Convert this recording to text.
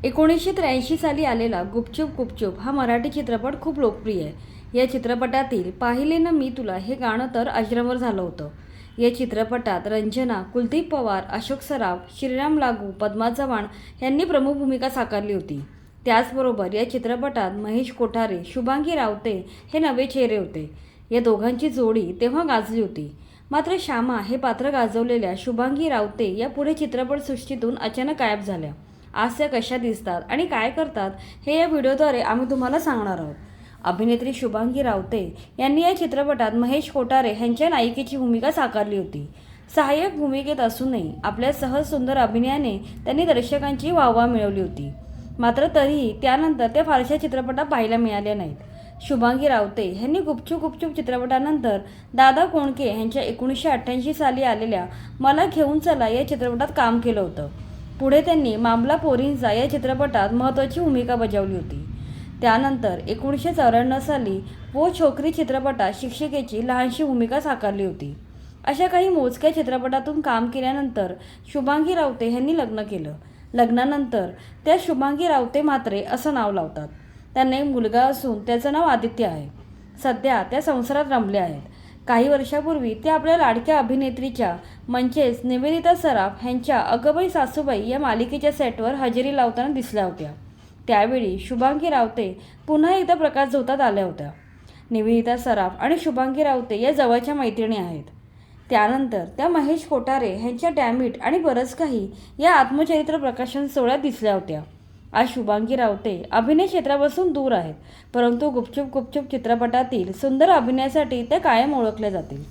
1983 साली आलेला गुपचूप गुपचूप हा मराठी चित्रपट खूप लोकप्रिय आहे। या चित्रपटातील पाहिले ना मी तुला हे गाणं तर अजरामर झालं होतं। या चित्रपटात रंजना, कुलदीप पवार, अशोक सराफ, श्रीराम लागू, पद्मा चव्हाण यांनी प्रमुख भूमिका साकारली होती। त्याचबरोबर या चित्रपटात महेश कोठारे, शुभांगी रावते हे नवे चेहरे होते। या दोघांची जोडी तेव्हा गाजली होती। मात्र श्यामा हे पात्र गाजवलेल्या शुभांगी रावते या पुढे चित्रपटसृष्टीतून अचानक गायब झाल्या। आज त्या कशा दिसतात आणि काय करतात हे या व्हिडिओद्वारे आम्ही तुम्हाला सांगणार आहोत। अभिनेत्री शुभांगी रावते यांनी या चित्रपटात महेश कोठारे यांच्या नायिकेची भूमिका साकारली होती। सहाय्यक भूमिकेत असूनही आपल्या सहज सुंदर अभिनयाने त्यांनी दर्शकांची वाहवा मिळवली होती। मात्र तरीही त्यानंतर त्या फारशा चित्रपटात पाहायला मिळाल्या नाहीत। शुभांगी रावते यांनी गुपचूप गुपचूप चित्रपटानंतर दादा कोंडके यांच्या 1988 साली आलेल्या मला घेऊन चला या चित्रपटात काम केलं होतं। पुढे त्यांनी मामला पोरींचा या चित्रपटात महत्त्वाची भूमिका बजावली होती। त्यानंतर 1994 साली वो छोकरी चित्रपटात शिक्षिकेची लहानशी भूमिका साकारली होती। अशा काही मोजक्या चित्रपटातून काम केल्यानंतर शुभांगी रावते यांनी लग्न केलं। लग्नानंतर त्या शुभांगी रावते म्हात्रे असं नाव लावतात। त्यांना एक मुलगा असून त्याचं नाव आदित्य आहे। सध्या त्या संसारात रमल्या आहेत। काही वर्षापूर्वी त्या आपल्या लाडक्या अभिनेत्रीच्या म्हणजेच निवेदिता सराफ यांच्या अगबाई सासूबाई या मालिकेच्या सेटवर हजेरी लावताना दिसल्या होत्या। त्यावेळी शुभांगी रावते पुन्हा एकदा प्रकाशझोतात आल्या होत्या। निवेदिता सराफ आणि शुभांगी रावते या जवळच्या मैत्रिणी आहेत। त्यानंतर त्या महेश कोठारे यांच्या डॅमिट आणि बरंच काही या आत्मचरित्र प्रकाशन सोहळ्यात दिसल्या होत्या। आज शुभांगी रावते अभिनय क्षेत्रापासून दूर आहेत, परंतु गुपचूप गुपचूप चित्रपटातील सुंदर अभिनयासाठी त्या कायम ओळखल्या जातील।